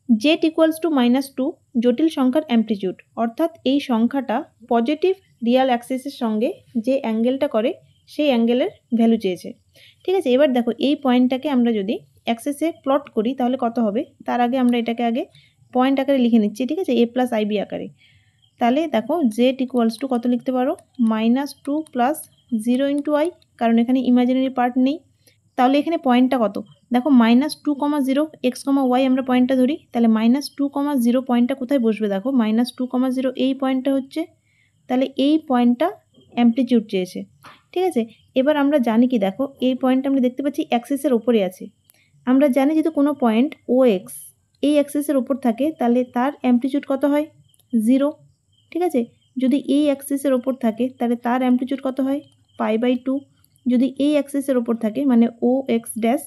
Z equals two -2 জটিল সংখ্যার amplitude, অর্থাৎ এই সংখ্যাটা পজিটিভ রিয়াল অ্যাক্সিসের সঙ্গে যে অ্যাঙ্গেলটা করে সেই অ্যাঙ্গেলের ভ্যালু চেয়েছে। ঠিক আছে, এবার দেখো এই পয়েন্টটাকে আমরা যদি অ্যাক্সিসে প্লট করি তাহলে কত হবে, তার আগে আমরা এটাকে আগে পয়েন্ট আকারে লিখে নিচ্ছি। ঠিক আছে, a প্লাস আইবি আকারে। তাহলে দেখো জেড ইকুয়ালস টু কত লিখতে পারো, -2 প্লাস 0 ইন্টু আই, কারণ এখানে ইমাজিনারি পার্ট নেই। তাহলে এখানে পয়েন্টটা কত, দেখো -2, x, y আমরা পয়েন্টটা ধরি, তাহলে -2, পয়েন্টটা কোথায় বসবে, দেখো -2, এই পয়েন্টটা হচ্ছে, তাহলে এই পয়েন্টটা অ্যামপ্লিটিউড চেয়েছে। ঠিক আছে, এবার আমরা জানি কি, দেখো এই পয়েন্টটা আমরা দেখতে পাচ্ছি অ্যাক্সিসের ওপরে আছে। আমরা জানি যদি কোনো পয়েন্ট OX এই অ্যাক্সিসের ওপর থাকে তাহলে তার অ্যামপ্লিটিউড কত হয়, 0। ঠিক আছে, যদি এই অ্যাক্সিসের ওপর থাকে তাহলে তার অ্যামপ্লিটিউড কত হয়, π/2। যদি এই অ্যাক্সিসের ওপর থাকে মানে OX ড্যাশ,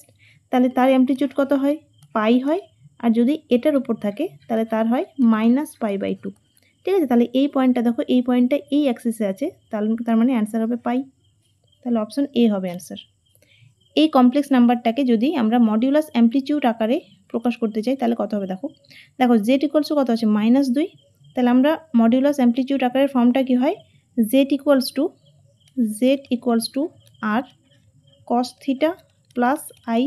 তাহলে তার অ্যামপ্লিটিউড কত হয়, পাই হয়। আর যদি এটার উপর থাকে তাহলে তার হয় -π/2। ঠিক আছে, তাহলে এই পয়েন্টটা দেখো, এই পয়েন্টটা এই অ্যাক্সিসে আছে, তার মানে অ্যান্সার হবে পাই। তাহলে অপশন এ হবে অ্যান্সার। এই কমপ্লেক্স নাম্বারটাকে যদি আমরা মডিউলাস অ্যামপ্লিটিউড আকারে প্রকাশ করতে চাই তাহলে কত হবে, দেখো দেখো জেড ইকুয়ালস টু কত আছে, -2। তাহলে আমরা মডিউলাস অ্যামপ্লিটিউড আকারের ফর্মটা কি হয়, Z equals to R cos theta plus I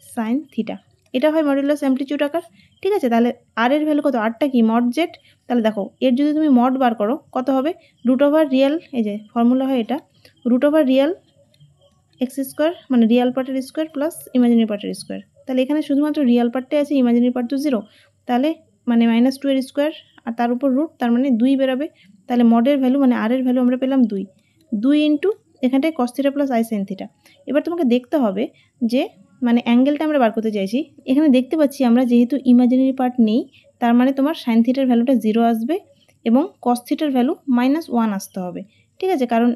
sine theta, এটা হয় মডিউলাস অ্যামপ্লিটিউড আকার। ঠিক আছে, তাহলে আর এর ভ্যালু কত, আরটা কি মড জেড, তাহলে দেখো এর যদি তুমি মড বার করো কত হবে, √রিয়াল, এই যে ফর্মুলা হয় এটা, √রিয়াল x² মানে রিয়াল পার্টের স্কোয়ার প্লাস ইমাজিনারি পার্টের স্কোয়ার। তাহলে এখানে শুধুমাত্র রিয়াল পার্টটাই আছে, ইমাজিনারি পার্ট তো 0, তাহলে মানে -2 এর স্কোয়ার আর তার উপর রুট, তার মানে 2 বেরোবে। তাহলে মডের ভ্যালু মানে আর এর ভ্যালু আমরা পেলাম 2 ইন্টু এখানটায় কস theta plus I sine theta. এবার তোমাকে দেখতে হবে যে মানে অ্যাঙ্গেলটা আমরা বার করতে চাইছি, এখানে দেখতে পাচ্ছি আমরা যেহেতু ইমাজিনারি পার্ট নেই, তার মানে তোমার সাইন থিটার ভ্যালুটা 0 আসবে এবং কস থিটার ভ্যালু -1 আসতে হবে। ঠিক আছে, কারণ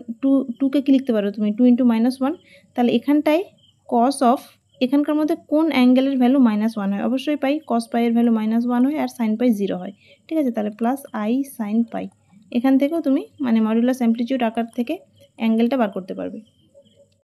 2কে কি লিখতে পারো তুমি, 2 ইন্টু -1, তাহলে এখানটায় কস অফ, এখানকার মধ্যে কোন অ্যাঙ্গেলের ভ্যালু -1 হয়, অবশ্যই পাই, কস পাই এর ভ্যালু -1 হয় আর সাইন পাই 0 হয়। ঠিক আছে, তাহলে প্লাস আই সাইন পাই, এখান থেকেও তুমি মানে মডুলাস অ্যামপ্লিটিউড আকার থেকে অ্যাঙ্গেলটা বার করতে পারবে।